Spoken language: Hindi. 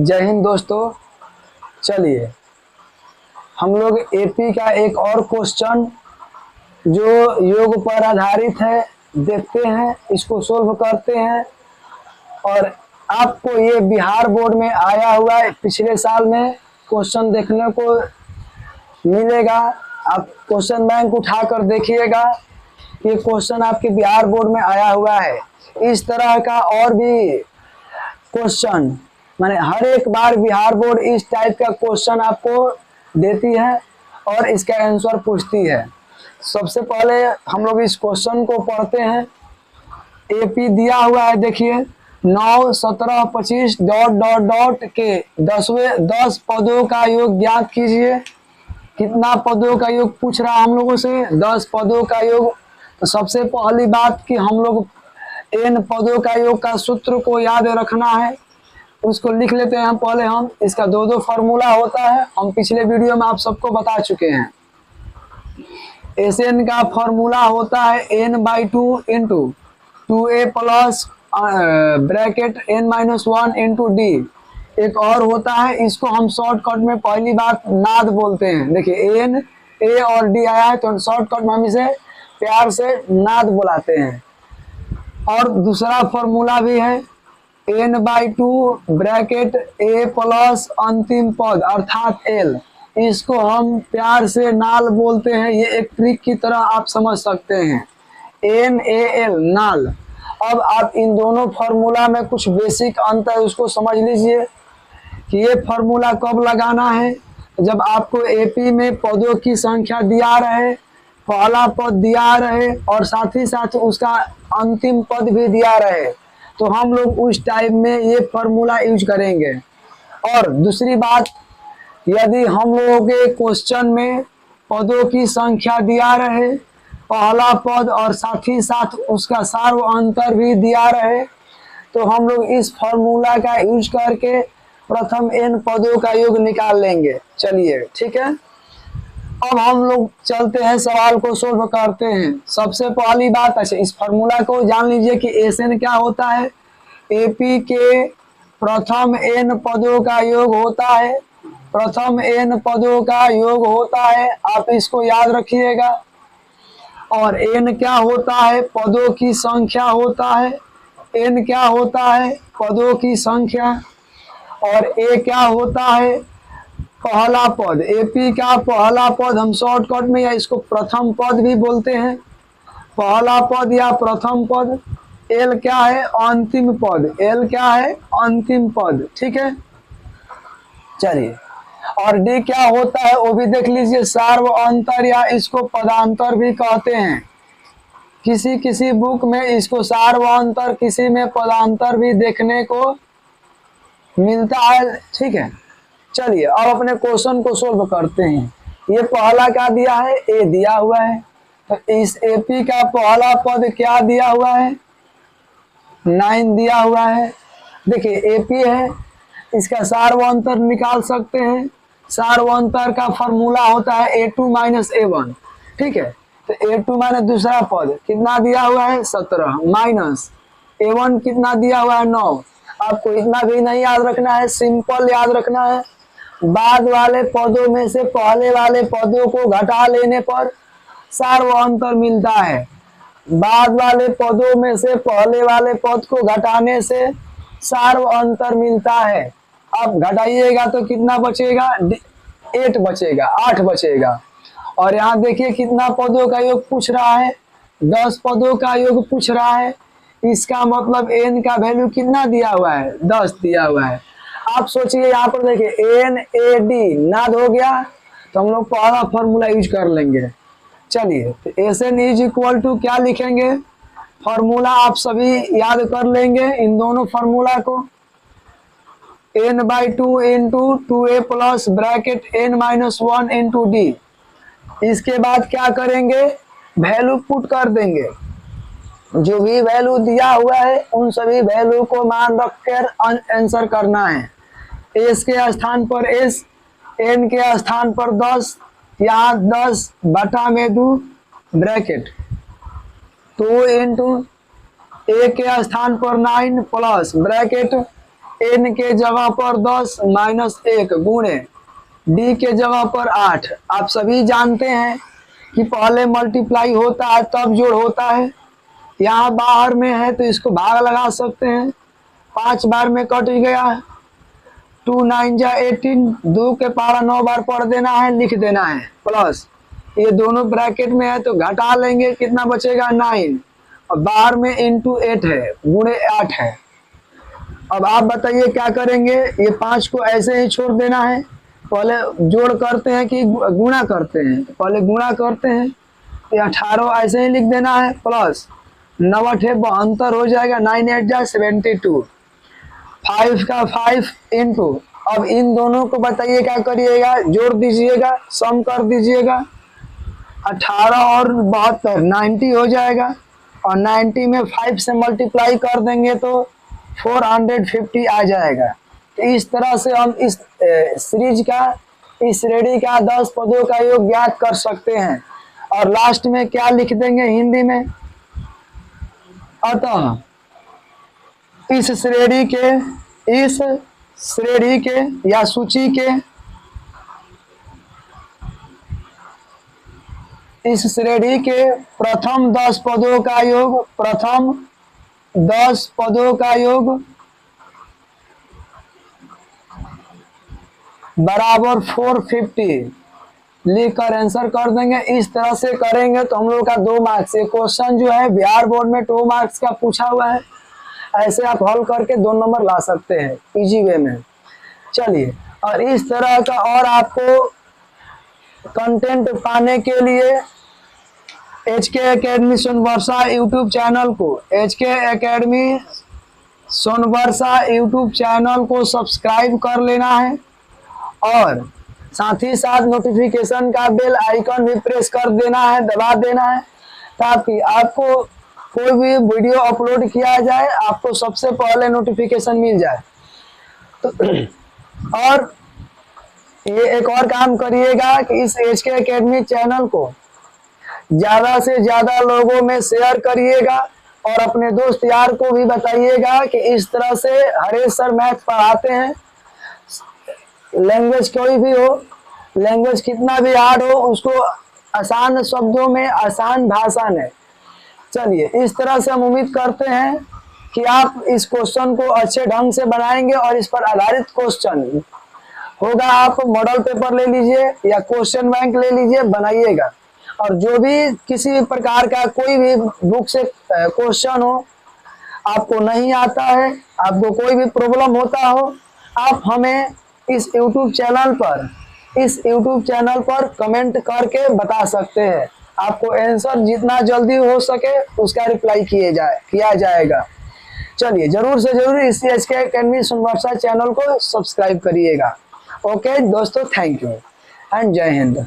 जय हिंद दोस्तों। चलिए हम लोग एपी का एक और क्वेश्चन जो योग पर आधारित है देखते हैं, इसको सोल्व करते हैं। और आपको ये बिहार बोर्ड में आया हुआ है, पिछले साल में क्वेश्चन देखने को मिलेगा। आप क्वेश्चन बैंक उठाकर देखिएगा, ये क्वेश्चन आपके बिहार बोर्ड में आया हुआ है। इस तरह का और भी क्वेश्चन माने हर एक बार बिहार बोर्ड इस टाइप का क्वेश्चन आपको देती है और इसका आंसर पूछती है। सबसे पहले हम लोग इस क्वेश्चन को पढ़ते हैं। एपी दिया हुआ है, देखिए 9, 17, 25 डॉट डॉट डॉट के 10 पदों का योग ज्ञात कीजिए। कितना पदों का योग पूछ रहा है हम लोगों से? 10 पदों का योग। तो सबसे पहली बात कि हम लोग n पदों का योग का सूत्र को याद रखना है, उसको लिख लेते हैं। पहले हम इसका दो फार्मूला होता है, हम पिछले वीडियो में आप सबको बता चुके हैं। Sn का फार्मूला होता है n/2 into 2a plus bracket n-1 into D. एक और होता है, इसको हम शॉर्टकट में पहली बात नाद बोलते हैं। देखिए n, a और d आया है तो शॉर्टकट में हम इसे प्यार से नाद बुलाते हैं। और दूसरा फार्मूला भी है n/2 ब्रैकेट a प्लस अंतिम पद अर्थात l, इसको हम प्यार से नाल बोलते हैं। ये एक ट्रिक की तरह आप समझ सकते हैं, NaL नाल। अब आप इन दोनों फार्मूला में कुछ बेसिक अंतर है, उसको समझ लीजिए कि ये फार्मूला कब लगाना है। जब आपको एपी में पदों की संख्या दिया रहे, पहला पद दिया रहे और साथ ही साथ उसका अंतिम पद भी दिया रहे, तो हम लोग उस टाइप में ये फार्मूला यूज करेंगे। और दूसरी बात, यदि हम लोगों के क्वेश्चन में पदों की संख्या दिया रहे, पहला पद और साथ ही साथ उसका सार्व अंतर भी दिया रहे, तो हम लोग इस फार्मूला का यूज करके प्रथम n पदों का योग निकाल लेंगे। चलिए ठीक है, अब हम लोग चलते हैं, सवाल को सोल्व करते हैं। सबसे पहली बात, अच्छा इस फार्मूला को जान लीजिए कि Sn क्या होता है। एपी के प्रथम n पदों का योग होता है, प्रथम n पदों का योग होता है, आप इसको याद रखिएगा। और n क्या होता है? पदों की संख्या होता है। n क्या होता है? पदों की संख्या। और a क्या होता है? पहला पद। एपी का पहला पद हम शॉर्टकट में या इसको प्रथम पद भी बोलते हैं, पहला पद या प्रथम पद। एल क्या है? अंतिम पद। एल क्या है? अंतिम पद। ठीक है, चलिए। और डी क्या होता है वो भी देख लीजिए, सार्व अंतर या इसको पदांतर भी कहते हैं। किसी किसी बुक में इसको सार्व अंतर, किसी में पदांतर भी देखने को मिलता है। ठीक है, चलिए अब अपने क्वेश्चन को सोल्व करते हैं। ये पहला क्या दिया है? ए दिया हुआ है, तो इस एपी का पहला पद क्या दिया हुआ है? 9 दिया हुआ है। देखिए एपी है, इसका सार्वंतर निकाल सकते हैं। सार्वंतर का फार्मूला होता है a2 माइनस a1। ठीक है, तो a2 माइनस दूसरा पद कितना दिया हुआ है? 17 माइनस a1 कितना दिया हुआ है? 9। आपको इतना भी नहीं याद रखना है, सिंपल याद रखना है। बाद वाले पदों में से पहले वाले पदों को घटा लेने पर सार्वंतर मिलता है। बाद वाले पदों में से पहले वाले पद को घटाने से सार्व अंतर मिलता है। अब घटाइएगा तो कितना बचेगा? 8 बचेगा, 8 बचेगा। और यहाँ देखिए कितना पदों का योग पूछ रहा है? 10 पदों का योग पूछ रहा है। इसका मतलब n का वैल्यू कितना दिया हुआ है? 10 दिया हुआ है। आप सोचिए यहाँ पर देखिए NAD नाद हो गया, तो हम लोग पहला फॉर्मूला यूज कर लेंगे। चलिए, तो Sn इज इक्वल टू क्या लिखेंगे? फार्मूला आप सभी याद कर लेंगे इन दोनों फार्मूला को, n/2 into 2a plus bracket n-1 into D. इसके बाद क्या करेंगे? वैल्यू पुट कर देंगे। जो भी वैल्यू दिया हुआ है उन सभी वैल्यू को मान रखकर आंसर करना है। एस के स्थान पर एस, एन के स्थान पर 10, यहाँ 10/2 ब्रैकेट 2 इंटू ए के स्थान पर 9 प्लस ब्रैकेट n के जगह पर 10 माइनस 1 गुणे d के जगह पर 8। आप सभी जानते हैं कि पहले मल्टीप्लाई होता है तब जोड़ होता है। यहाँ बाहर में है तो इसको भाग लगा सकते हैं, 5 बार में कट गया है। 2 9 जा 18, 2 के पारा 9 बार पढ़ देना है, लिख देना है, प्लस ये दोनों ब्रैकेट में है तो घटा लेंगे, कितना बचेगा 9, और बाहर में इंटू 8 है, गुणे 8 है। अब आप बताइए क्या करेंगे, ये 5 को ऐसे ही छोड़ देना है। पहले जोड़ करते हैं कि गुणा करते हैं, पहले गुणा करते हैं, ये 18 ऐसे ही लिख देना है, प्लस 9 8 72 हो जाएगा, 9 8 जा 72, 5 का 5 इंटू, अब इन दोनों को बताइए क्या करिएगा, जोड़ दीजिएगा, सम कर दीजिएगा, 18 और 72 90 हो जाएगा, और 90 में 5 से मल्टीप्लाई कर देंगे तो 450 आ जाएगा। तो इस तरह से हम इस सीरीज का, इस श्रेणी का 10 पदों का योग ज्ञात कर सकते हैं। और लास्ट में क्या लिख देंगे हिंदी में, अतः इस श्रेणी के या सूची के, इस श्रेणी के प्रथम 10 पदों का योग, प्रथम 10 पदों का योग बराबर 450 लिखकर आंसर कर देंगे। इस तरह से करेंगे तो हम लोग का 2 मार्क्स, ये क्वेश्चन जो है बिहार बोर्ड में 2 मार्क्स का पूछा हुआ है, ऐसे आप हल करके 2 नंबर ला सकते हैं इजी वे में। चलिए, और इस तरह का और आपको कंटेंट पाने के लिए HK academy Sonvarsha YouTube channel को, HK academy Sonvarsha YouTube channel को सब्सक्राइब कर लेना है, और साथ ही साथ नोटिफिकेशन का बेल आइकन भी प्रेस कर देना है, दबा देना है, ताकि आपको कोई भी वीडियो अपलोड किया जाए आपको सबसे पहले नोटिफिकेशन मिल जाए। तो और ये एक और काम करिएगा कि इस HK एकेडमी चैनल को ज़्यादा से ज़्यादा लोगों में शेयर करिएगा, और अपने दोस्त यार को भी बताइएगा कि इस तरह से हरेश सर मैथ पढ़ाते हैं। लैंग्वेज कोई भी हो, लैंग्वेज कितना भी हार्ड हो, उसको आसान शब्दों में, आसान भाषा में। चलिए, इस तरह से हम उम्मीद करते हैं कि आप इस क्वेश्चन को अच्छे ढंग से बनाएंगे, और इस पर आधारित क्वेश्चन होगा, आप मॉडल पेपर ले लीजिए या क्वेश्चन बैंक ले लीजिए, बनाइएगा। और जो भी किसी भी प्रकार का कोई भी बुक से क्वेश्चन हो, आपको नहीं आता है, आपको कोई भी प्रॉब्लम होता हो, आप हमें इस YouTube चैनल पर कमेंट करके बता सकते हैं। आपको आंसर जितना जल्दी हो सके उसका रिप्लाई किया जाएगा। चलिए, जरूर से जरूर इस HK एकेडमी सोनवर्षा चैनल को सब्सक्राइब करिएगा। ओके दोस्तों, थैंक यू एंड जय हिंद।